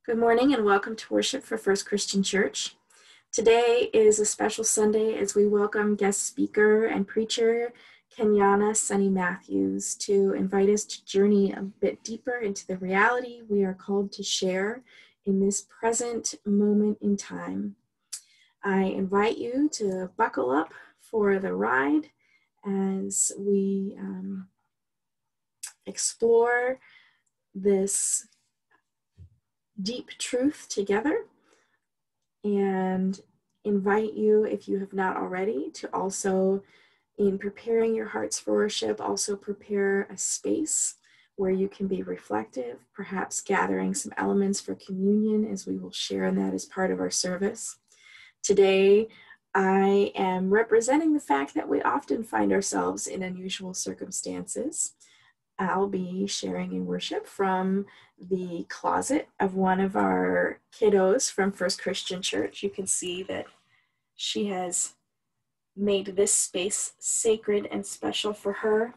Good morning and welcome to worship for First Christian Church. Today is a special Sunday as we welcome guest speaker and preacher Kenyana Sunny Matthews to invite us to journey a bit deeper into the reality we are called to share in this present moment in time. I invite you to buckle up for the ride as we explore this deep truth together, and invite you, if you have not already, to also, in preparing your hearts for worship, also prepare a space where you can be reflective, perhaps gathering some elements for communion, as we will share in that as part of our service. Today, I am representing the fact that we often find ourselves in unusual circumstances. I'll be sharing in worship from the closet of one of our kiddos from First Christian Church. You can see that she has made this space sacred and special for her,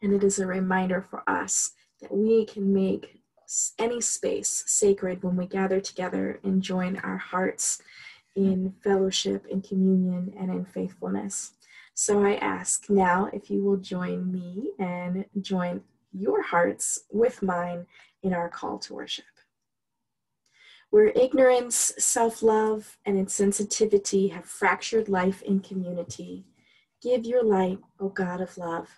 and it is a reminder for us that we can make any space sacred when we gather together and join our hearts in fellowship, in communion, and in faithfulness. So I ask now if you will join me and join your hearts with mine in our call to worship. Where ignorance, self-love, and insensitivity have fractured life in community, give your light, O God of love.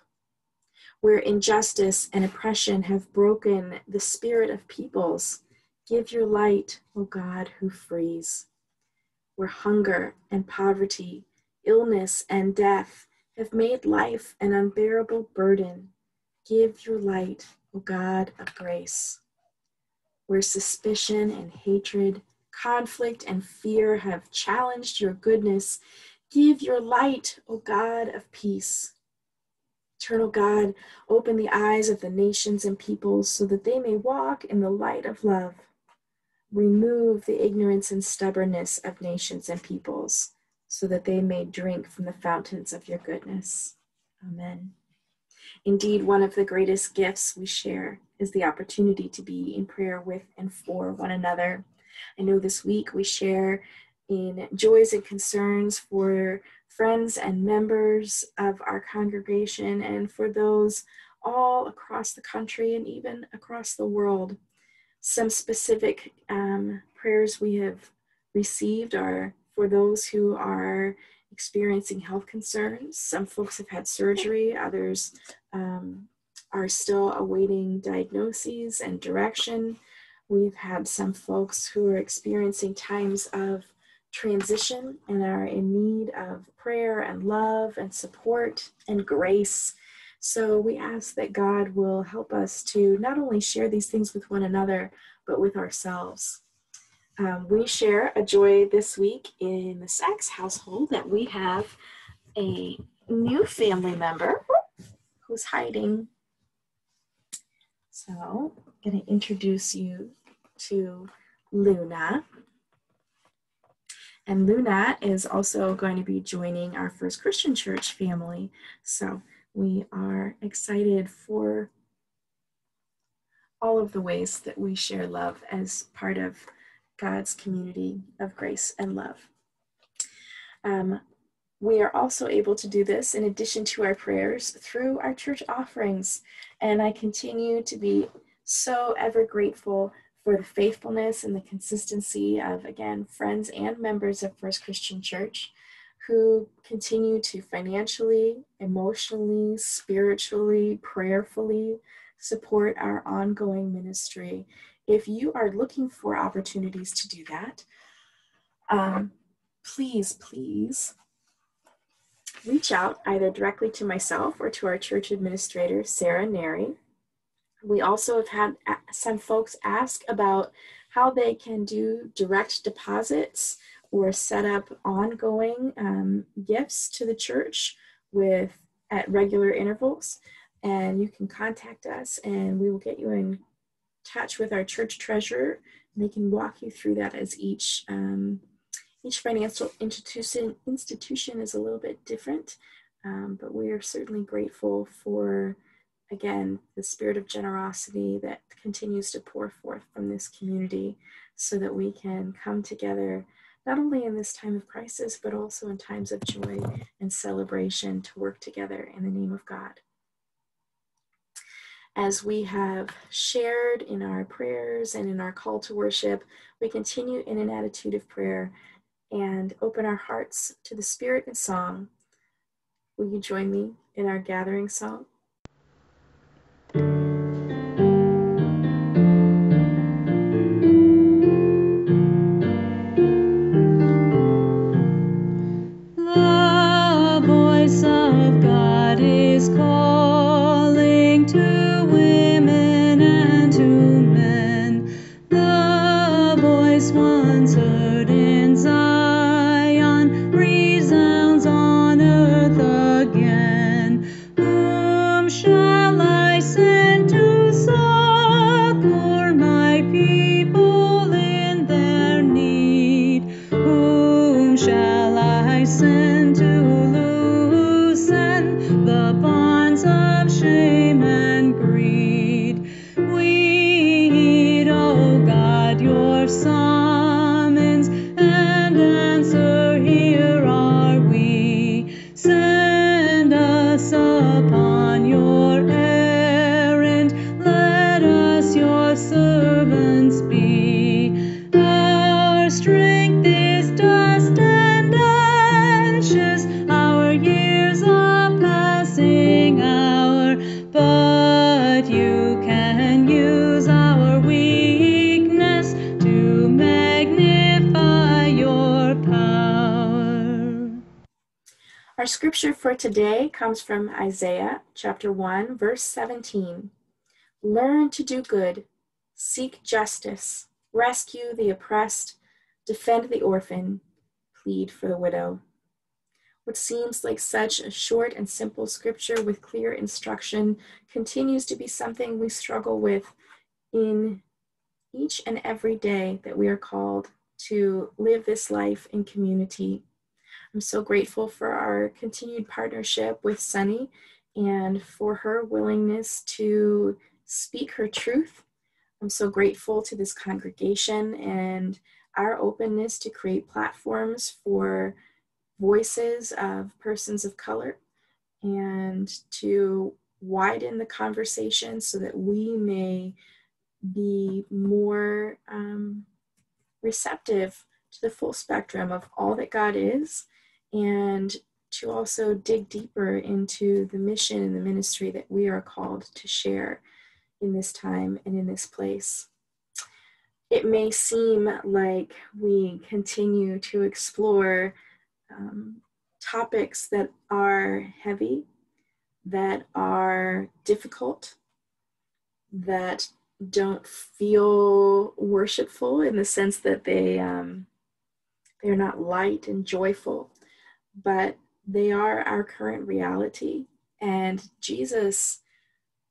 Where injustice and oppression have broken the spirit of peoples, give your light, O God who frees. Where hunger and poverty, illness and death have made life an unbearable burden, give your light, O God of grace. Where suspicion and hatred, conflict and fear have challenged your goodness, give your light, O God of peace. Eternal God, open the eyes of the nations and peoples so that they may walk in the light of love. Remove the ignorance and stubbornness of nations and peoples so that they may drink from the fountains of your goodness. Amen. Indeed, one of the greatest gifts we share is the opportunity to be in prayer with and for one another. I know this week we share in joys and concerns for friends and members of our congregation and for those all across the country and even across the world. Some specific prayers we have received are for those who are experiencing health concerns. Some folks have had surgery, others are still awaiting diagnoses and direction. We've had some folks who are experiencing times of transition and are in need of prayer and love and support and grace. So we ask that God will help us to not only share these things with one another, but with ourselves. We share a joy this week in the Sachs household that we have a new family member who's hiding. So I'm going to introduce you to Luna. And Luna is also going to be joining our First Christian Church family. So we are excited for all of the ways that we share love as part of God's community of grace and love. We are also able to do this in addition to our prayers through our church offerings. And I continue to be so ever grateful for the faithfulness and the consistency of, again, friends and members of First Christian Church who continue to financially, emotionally, spiritually, prayerfully support our ongoing ministry. If you are looking for opportunities to do that, please reach out either directly to myself or to our church administrator, Sarah Neri. We also have had some folks ask about how they can do direct deposits or set up ongoing gifts to the church at regular intervals. And you can contact us and we will get you in touch with our church treasurer. And they can walk you through that as each financial institution is a little bit different, but we are certainly grateful for again, the spirit of generosity that continues to pour forth from this community so that we can come together, not only in this time of crisis, but also in times of joy and celebration to work together in the name of God. As we have shared in our prayers and in our call to worship, we continue in an attitude of prayer and open our hearts to the Spirit and song. Will you join me in our gathering song? The voice of God is calling to women and to men. The voice once heard in Zion resounds on earth again. Whom shall I send to succor my people in their need? Whom shall I send to loosen the bonds of shame and greed? We heed, O God, your summons, and answer, here are we. Send us upon your errand, let us your servants be. Our strength is dust and ashes, our years a passing hour, but you can use our weakness to magnify your power. Our scripture for today comes from Isaiah chapter 1, verse 17. Learn to do good, seek justice, rescue the oppressed, defend the orphan, plead for the widow. What seems like such a short and simple scripture with clear instruction continues to be something we struggle with in each and every day that we are called to live this life in community. I'm so grateful for our continued partnership with Sunny and for her willingness to speak her truth. I'm so grateful to this congregation and our openness to create platforms for voices of persons of color and to widen the conversation so that we may be more receptive to the full spectrum of all that God is, and to also dig deeper into the mission and the ministry that we are called to share in this time and in this place. It may seem like we continue to explore topics that are heavy, that are difficult, that don't feel worshipful in the sense that they're not light and joyful, but they are our current reality. And Jesus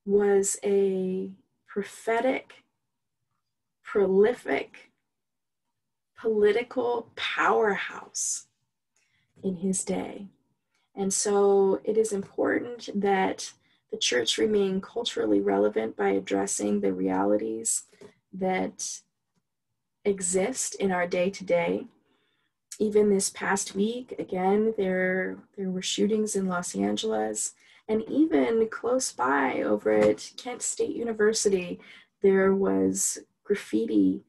was a prophetic, prolific, political powerhouse in his day. And so it is important that the church remain culturally relevant by addressing the realities that exist in our day-to-day. Even this past week, again, there were shootings in Los Angeles, and even close by over at Kent State University, there was graffiti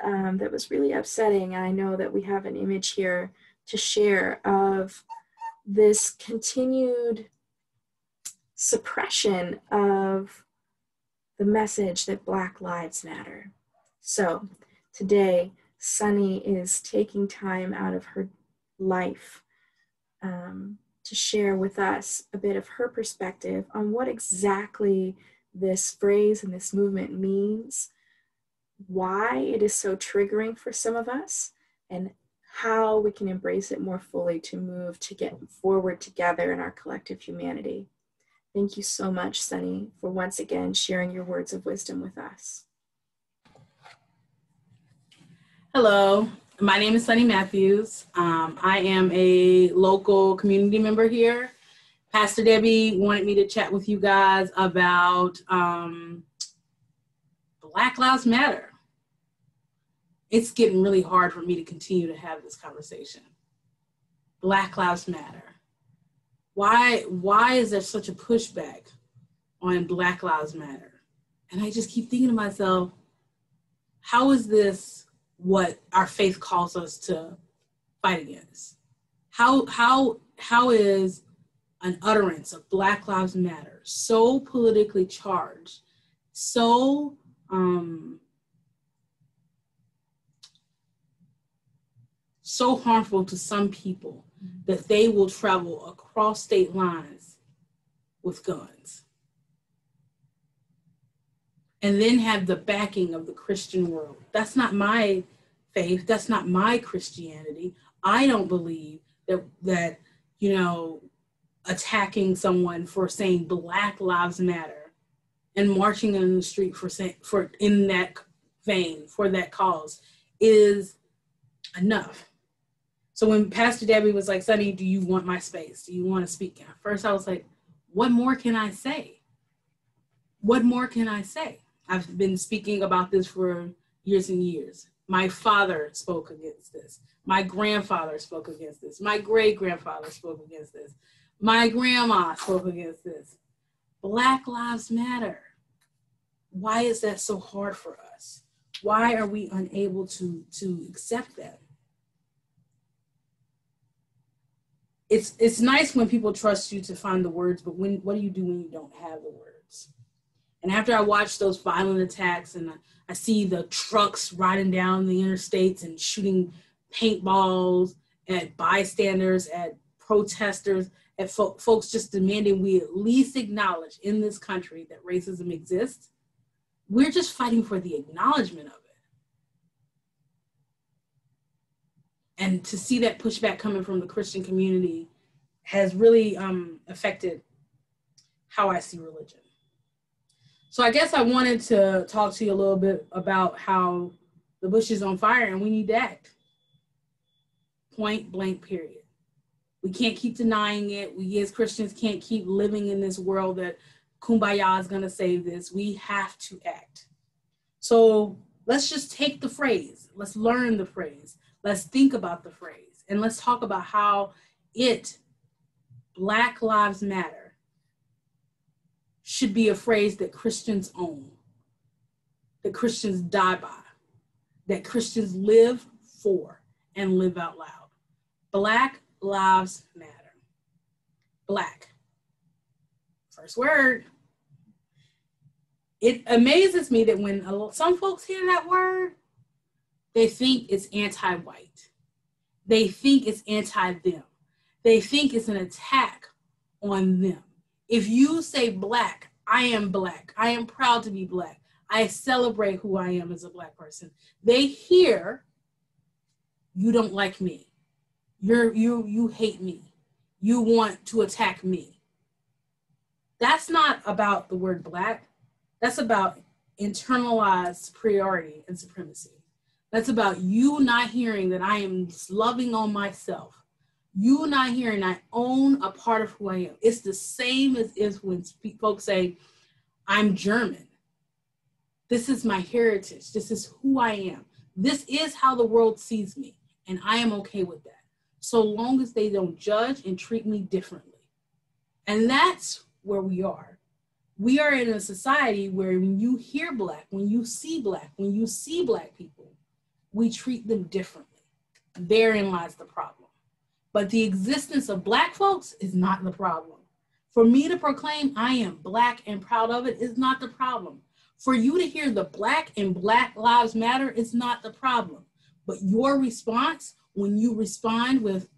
that was really upsetting. I know that we have an image here to share of this continued suppression of the message that Black Lives Matter. So today, Sunny is taking time out of her life to share with us a bit of her perspective on what exactly this phrase and this movement means, why it is so triggering for some of us, and how we can embrace it more fully to move to get forward together in our collective humanity. Thank you so much, Sunny, for once again sharing your words of wisdom with us. Hello, my name is Sunny Matthews. I am a local community member here, Pastor Debbie wanted me to chat with you guys about Black Lives Matter. It's getting really hard for me to continue to have this conversation. Black Lives Matter. Why is there such a pushback on Black Lives Matter? And I just keep thinking to myself, how is this what our faith calls us to fight against? How is an utterance of Black Lives Matter so politically charged, so harmful to some people that they will travel across state lines with guns and then have the backing of the Christian world? That's not my faith. That's not my Christianity. I don't believe that attacking someone for saying Black Lives Matter and marching in the street for in that vein for that cause is enough. So when Pastor Debbie was like, Sonny, do you want my space? Do you want to speak? At first I was like, what more can I say? What more can I say? I've been speaking about this for years and years. My father spoke against this. My grandfather spoke against this. My great-grandfather spoke against this. My grandma spoke against this. Black Lives Matter. Why is that so hard for us? Why are we unable to accept that? It's nice when people trust you to find the words, but what do you do when you don't have the words? And after I watch those violent attacks and I see the trucks riding down the interstates and shooting paintballs at bystanders, at protesters, at folks just demanding we at least acknowledge in this country that racism exists, we're just fighting for the acknowledgement of it. And to see that pushback coming from the Christian community has really affected how I see religion. So I guess I wanted to talk to you a little bit about how the bush is on fire and we need to act. Point blank, period. We can't keep denying it. We as Christians can't keep living in this world that kumbaya is going to save this. We have to act. So let's just take the phrase. Let's learn the phrase. Let's think about the phrase. And let's talk about how Black Lives Matter, should be a phrase that Christians own, that Christians die by, that Christians live for and live out loud. Black Lives Matter. Black. First word. It amazes me that when some folks hear that word, they think it's anti-white. They think it's anti-them. They think it's an attack on them. If you say Black, I am Black. I am proud to be Black. I celebrate who I am as a Black person. They hear, you don't like me. You hate me. You want to attack me. That's not about the word Black. That's about internalized superiority and supremacy. That's about you not hearing that I am loving on myself. You not hearing I own a part of who I am. It's the same as if when folks say, I'm German. This is my heritage. This is who I am. This is how the world sees me. And I am okay with that. So long as they don't judge and treat me differently. And that's where we are. We are in a society where when you hear Black, when you see Black people, we treat them differently. Therein lies the problem. But the existence of Black folks is not the problem. For me to proclaim I am Black and proud of it is not the problem. For you to hear the Black and Black Lives Matter is not the problem. But your response, when you respond with,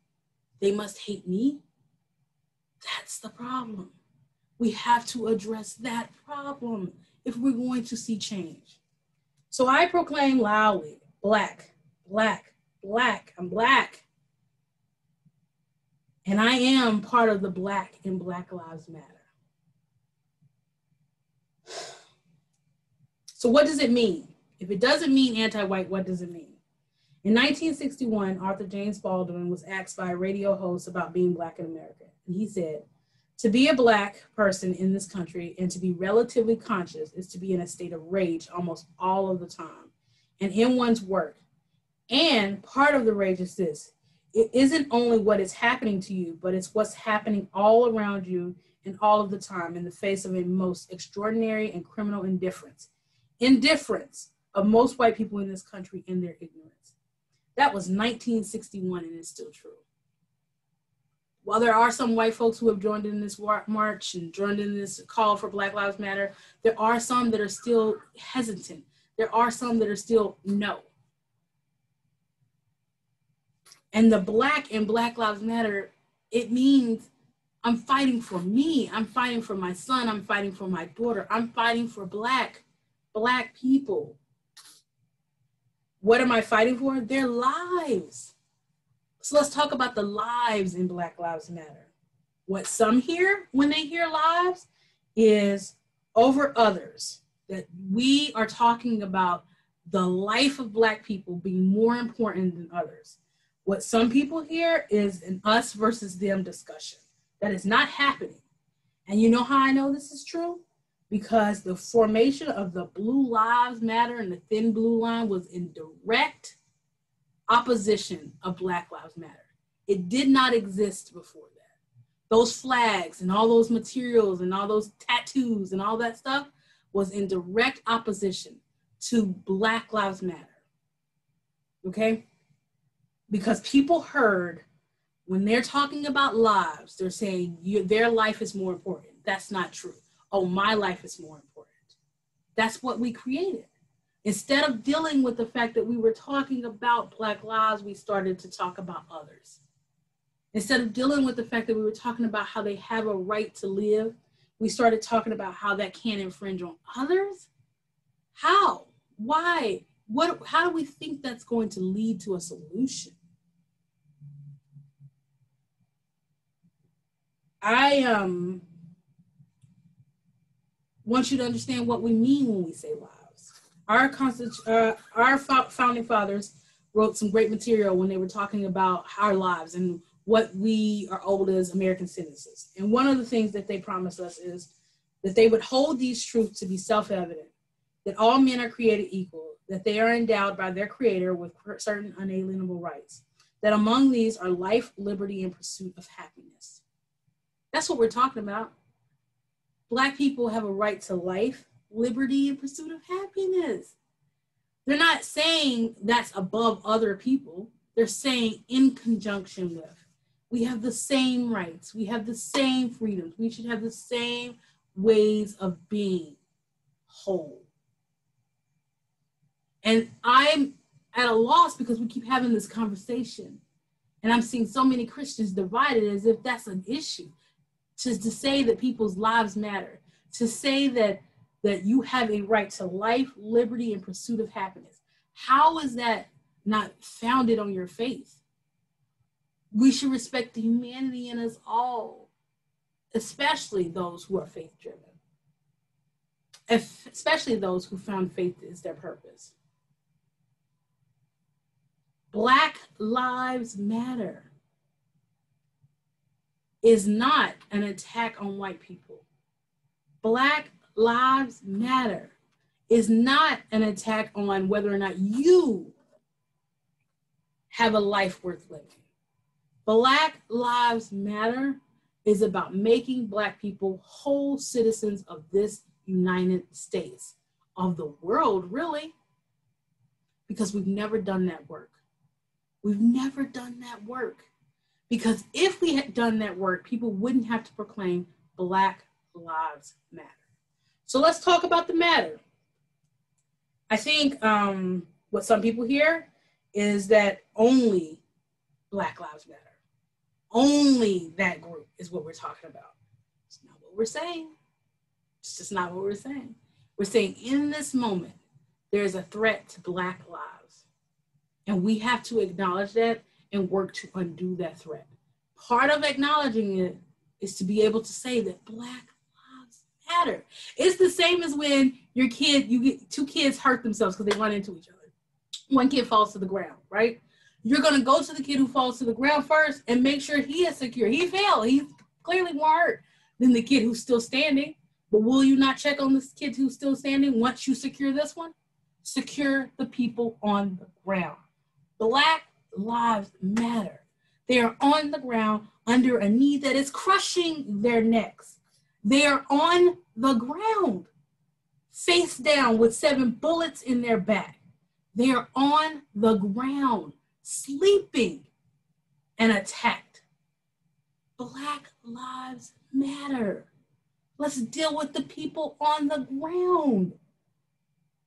they must hate me, that's the problem. We have to address that problem if we're going to see change. So I proclaim loudly, Black, Black, Black, I'm Black. And I am part of the Black and Black Lives Matter. So what does it mean? If it doesn't mean anti-white, what does it mean? In 1961, Arthur James Baldwin was asked by a radio host about being Black in America. And he said, To be a Black person in this country and to be relatively conscious is to be in a state of rage almost all of the time and in one's work. And part of the rage is this: it isn't only what is happening to you, but it's what's happening all around you and all of the time in the face of a most extraordinary and criminal indifference of most white people in this country in their ignorance. That was 1961 and it's still true. While there are some white folks who have joined in this march and joined in this call for Black Lives Matter, there are some that are still hesitant. There are some that are still no. And the Black in Black Lives Matter, it means I'm fighting for me. I'm fighting for my son. I'm fighting for my daughter. I'm fighting for Black people. What am I fighting for? Their lives. So let's talk about the lives in Black Lives Matter. What some hear when they hear lives is over others, that we are talking about the life of Black people being more important than others. What some people hear is an us versus them discussion. That is not happening. And you know how I know this is true? Because the formation of the Blue Lives Matter and the Thin Blue Line was in direct opposition of Black Lives Matter. It did not exist before that. Those flags and all those materials and all those tattoos and all that stuff was in direct opposition to Black Lives Matter. Okay? Because people heard when they're talking about lives, they're saying their life is more important. That's not true. Oh, my life is more important. That's what we created. Instead of dealing with the fact that we were talking about Black lives, we started to talk about others. Instead of dealing with the fact that we were talking about how they have a right to live, we started talking about how that can infringe on others. How? Why? How do we think that's going to lead to a solution? I want you to understand what we mean when we say lives. Our founding fathers wrote some great material when they were talking about our lives and what we are owed as American citizens. And one of the things that they promised us is that they would hold these truths to be self-evident, that all men are created equal, that they are endowed by their creator with certain unalienable rights, that among these are life, liberty, and pursuit of happiness. That's what we're talking about. Black people have a right to life, liberty, and pursuit of happiness. They're not saying that's above other people. They're saying in conjunction with. We have the same rights. We have the same freedoms. We should have the same ways of being whole. And I'm at a loss because we keep having this conversation. And I'm seeing so many Christians divided as if that's an issue. To say that people's lives matter, to say that you have a right to life, liberty, and pursuit of happiness. How is that not founded on your faith? We should respect the humanity in us all, especially those who are faith-driven, especially those who found faith as their purpose. Black Lives Matter is not an attack on white people. Black Lives Matter is not an attack on whether or not you have a life worth living. Black Lives Matter is about making Black people whole citizens of this United States, of the world, really, because we've never done that work. We've never done that work. Because if we had done that work, people wouldn't have to proclaim Black Lives Matter. So let's talk about the matter. I think what some people hear is that only Black Lives Matter. Only that group is what we're talking about. It's not what we're saying. It's just not what we're saying. We're saying in this moment, there is a threat to Black lives. And we have to acknowledge that and work to undo that threat. Part of acknowledging it is to be able to say that Black lives matter. It's the same as when you get two kids hurt themselves because they run into each other. One kid falls to the ground, right? You're gonna go to the kid who falls to the ground first and make sure he is secure. He fell, he's clearly more hurt. than the kid who's still standing. But will you not check on this kid who's still standing once you secure this one? Secure the people on the ground. Black lives matter. They are on the ground under a knee that is crushing their necks. They are on the ground, face down with 7 bullets in their back. They are on the ground, sleeping and attacked. Black lives matter. Let's deal with the people on the ground.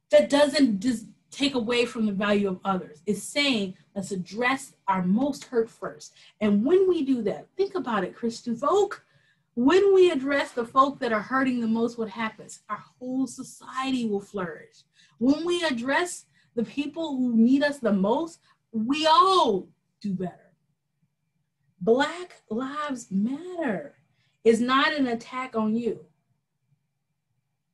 That doesn't just take away from the value of others. It's saying, let's address our most hurt first. And when we do that, think about it, Christian folk. When we address the folk that are hurting the most, what happens? Our whole society will flourish. When we address the people who need us the most, we all do better. Black lives matter. Is not an attack on you.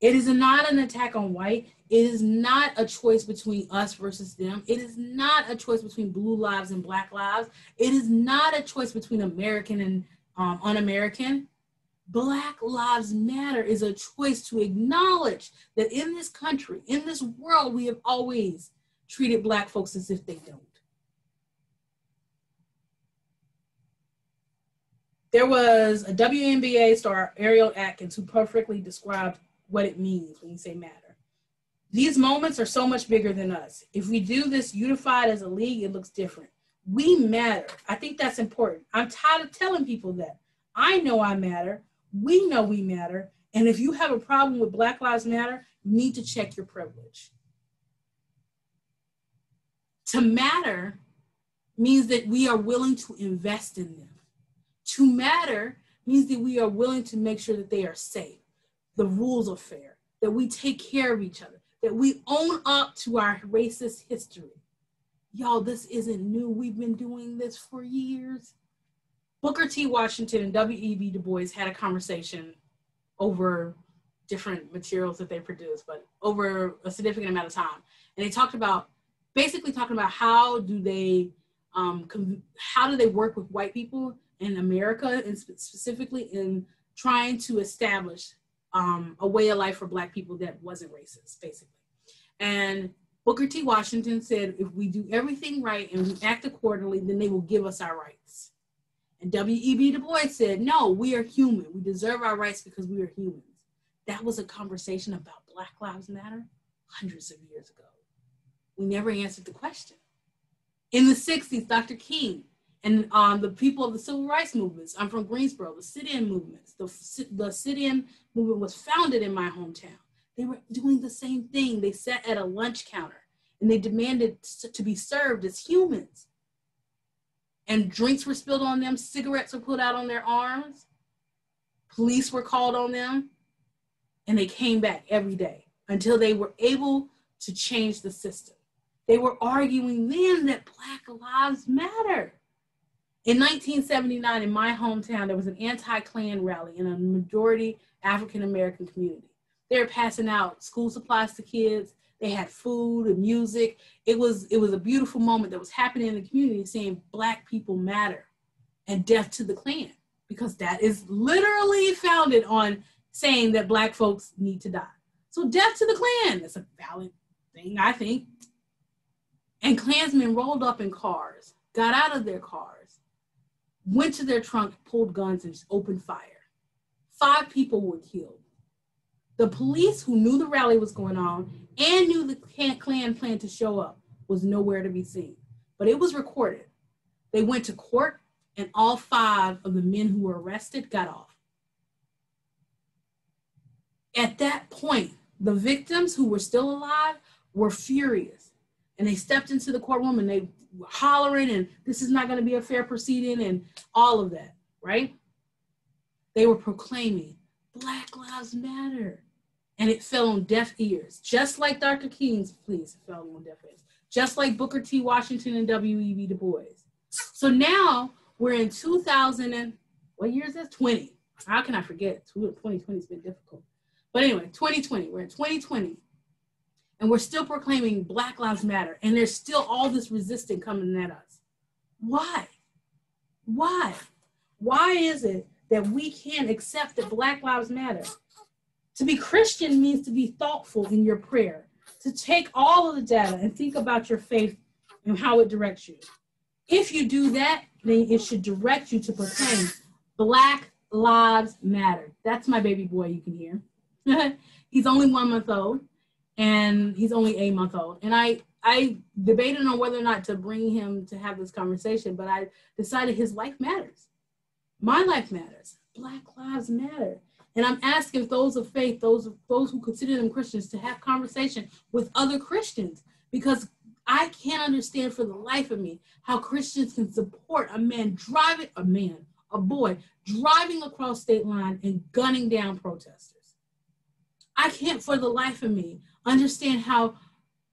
It is not an attack on white. It is not a choice between us versus them. It is not a choice between blue lives and black lives. It is not a choice between American and un-American. Black lives matter is a choice to acknowledge that in this country, in this world, we have always treated black folks as if they don't. There was a WNBA star, Ariel Atkins, who perfectly described what it means when you say matter. These moments are so much bigger than us. If we do this unified as a league, it looks different. We matter. I think that's important. I'm tired of telling people that. I know I matter. We know we matter. And if you have a problem with Black Lives Matter, you need to check your privilege. To matter means that we are willing to invest in them. To matter means that we are willing to make sure that they are safe, the rules are fair, that we take care of each other, that we own up to our racist history. Y'all, this isn't new. We've been doing this for years. Booker T. Washington and W.E.B. Du Bois had a conversation over different materials that they produced, but over a significant amount of time. And they talked about, basically talking about how do they work with white people in America, and specifically in trying to establish a way of life for Black people that wasn't racist, basically. And Booker T. Washington said, if we do everything right and we act accordingly, then they will give us our rights. And W.E.B. Du Bois said, no, we are human. We deserve our rights because we are humans. That was a conversation about Black Lives Matter hundreds of years ago. We never answered the question. In the 60s, Dr. King and the people of the civil rights movements, I'm from Greensboro, the sit-in movements, the sit-in movement was founded in my hometown. They were doing the same thing. They sat at a lunch counter and they demanded to be served as humans. And drinks were spilled on them, cigarettes were put out on their arms, police were called on them, and they came back every day until they were able to change the system. They were arguing then that Black lives matter. In 1979, in my hometown, there was an anti-Klan rally in a majority African-American community. They were passing out school supplies to kids. They had food and music. It was a beautiful moment that was happening in the community, saying Black people matter and death to the Klan, because that is literally founded on saying that Black folks need to die. So death to the Klan, that's a valid thing, I think. And Klansmen rolled up in cars, got out of their cars, went to their trunk, pulled guns, and opened fire. 5 people were killed. The police, who knew the rally was going on and knew the Klan planned to show up, was nowhere to be seen. But it was recorded. They went to court, and all 5 of the men who were arrested got off. At that point, the victims who were still alive were furious. And they stepped into the courtroom and they were hollering, and this is not going to be a fair proceeding, and all of that, right? They were proclaiming Black Lives Matter. And it fell on deaf ears, just like Dr. King's pleas fell on deaf ears, just like Booker T. Washington and W.E.B. Du Bois. So now we're in 2000 and, what year is this? 20. How can I forget? 2020 has been difficult. But anyway, 2020, we're in 2020. And we're still proclaiming Black Lives Matter. And there's still all this resistance coming at us. Why? Why? Why is it that we can accept that Black Lives Matter. To be Christian means to be thoughtful in your prayer, to take all of the data and think about your faith and how it directs you. If you do that, then it should direct you to proclaim Black Lives Matter. That's my baby boy, you can hear. He's only 1 month old, and he's only a month old. And I debated on whether or not to bring him to have this conversation, but I decided his life matters. My life matters. Black Lives Matter. And I'm asking those of faith, those who consider them Christians, to have conversation with other Christians, because I can't understand for the life of me how Christians can support a boy driving across state line and gunning down protesters. I can't for the life of me understand how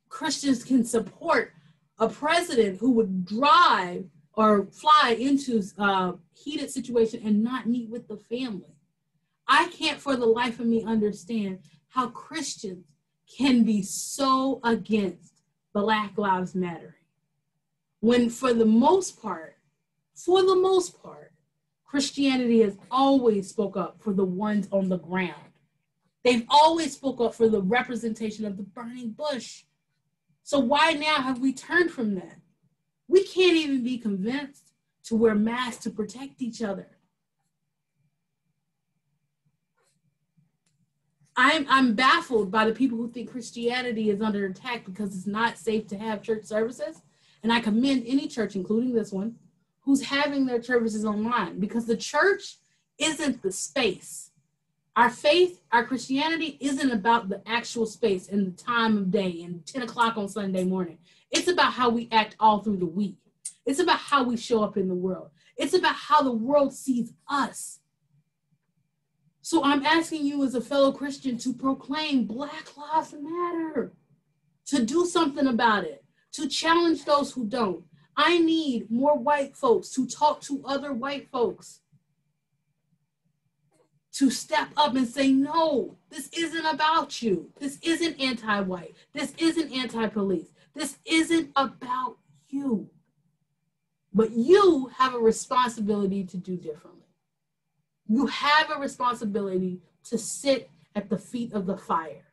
Christians can support a president who would drive or fly into a heated situation and not meet with the family. I can't for the life of me understand how Christians can be so against Black Lives Matter, when for the most part, Christianity has always spoke up for the ones on the ground. They've always spoke up for the representation of the burning bush. So why now have we turned from that? We can't even be convinced to wear masks to protect each other. I'm baffled by the people who think Christianity is under attack because it's not safe to have church services. And I commend any church, including this one, who's having their services online, because the church isn't the space. Our faith, our Christianity isn't about the actual space and the time of day and 10 o'clock on Sunday morning. It's about how we act all through the week. It's about how we show up in the world. It's about how the world sees us. So I'm asking you as a fellow Christian to proclaim Black Lives Matter, to do something about it, to challenge those who don't. I need more white folks to talk to other white folks, to step up and say, no, this isn't about you. This isn't anti-white. This isn't anti-police. This isn't about you. But you have a responsibility to do differently. You have a responsibility to sit at the feet of the fire.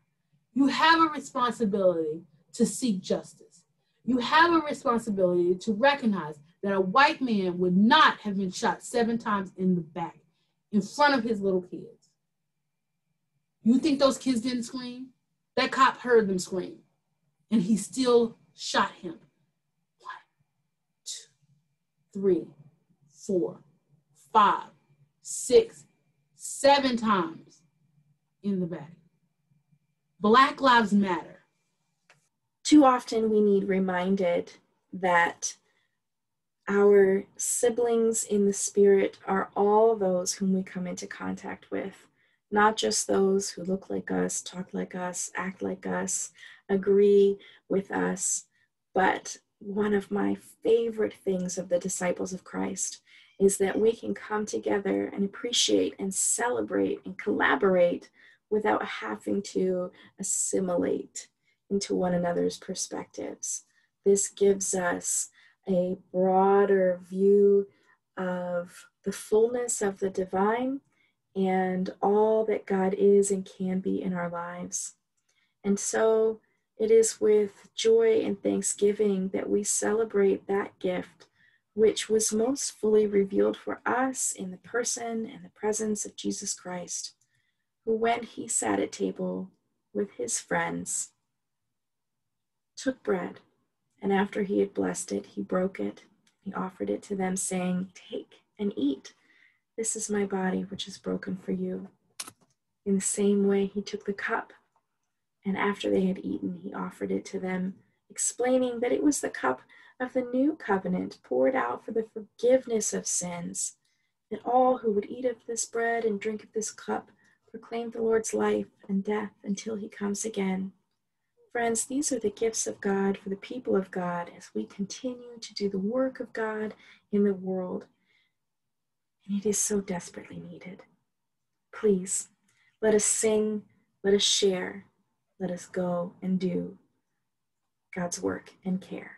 You have a responsibility to seek justice. You have a responsibility to recognize that a white man would not have been shot 7 times in the back in front of his little kids. You think those kids didn't scream? That cop heard them scream, and he still shot him. 1, 2, 3, 4, 5, 6, 7 times in the back. Black Lives Matter. Too often we need reminded that our siblings in the spirit are all those whom we come into contact with, not just those who look like us, talk like us, act like us, agree with us. But one of my favorite things of the disciples of Christ is that we can come together and appreciate and celebrate and collaborate without having to assimilate into one another's perspectives. This gives us a broader view of the fullness of the divine and all that God is and can be in our lives. And so it is with joy and thanksgiving that we celebrate that gift, which was most fully revealed for us in the person and the presence of Jesus Christ, who, when he sat at table with his friends, took bread, and after he had blessed it, he broke it. He offered it to them, saying, "Take and eat. This is my body, which is broken for you." In the same way, he took the cup, and after they had eaten, he offered it to them, explaining that it was the cup of the new covenant poured out for the forgiveness of sins, that all who would eat of this bread and drink of this cup proclaim the Lord's life and death until he comes again. Friends, these are the gifts of God for the people of God as we continue to do the work of God in the world. And it is so desperately needed. Please, let us sing, let us share, let us go and do God's work and care.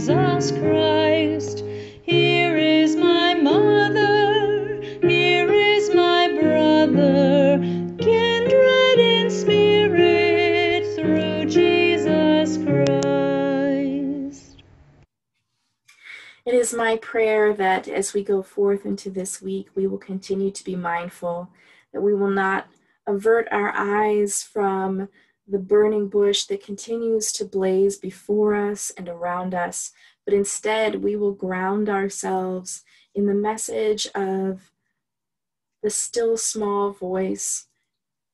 Jesus Christ. Here is my mother, here is my brother, kindred in spirit through Jesus Christ. It is my prayer that as we go forth into this week, we will continue to be mindful, that we will not avert our eyes from the burning bush that continues to blaze before us and around us, but instead we will ground ourselves in the message of the still small voice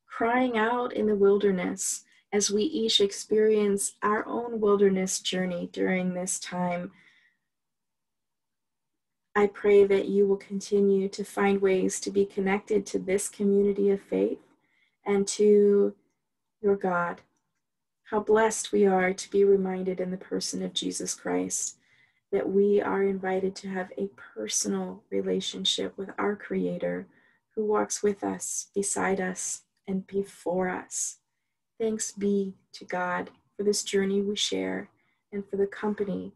crying out in the wilderness as we each experience our own wilderness journey during this time. I pray that you will continue to find ways to be connected to this community of faith and to your God. How blessed we are to be reminded in the person of Jesus Christ that we are invited to have a personal relationship with our Creator who walks with us, beside us, and before us. Thanks be to God for this journey we share and for the company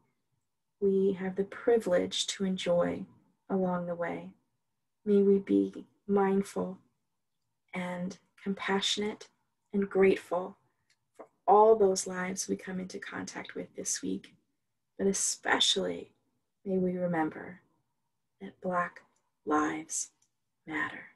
we have the privilege to enjoy along the way. May we be mindful and compassionate and grateful for all those lives we come into contact with this week, but especially may we remember that Black lives matter.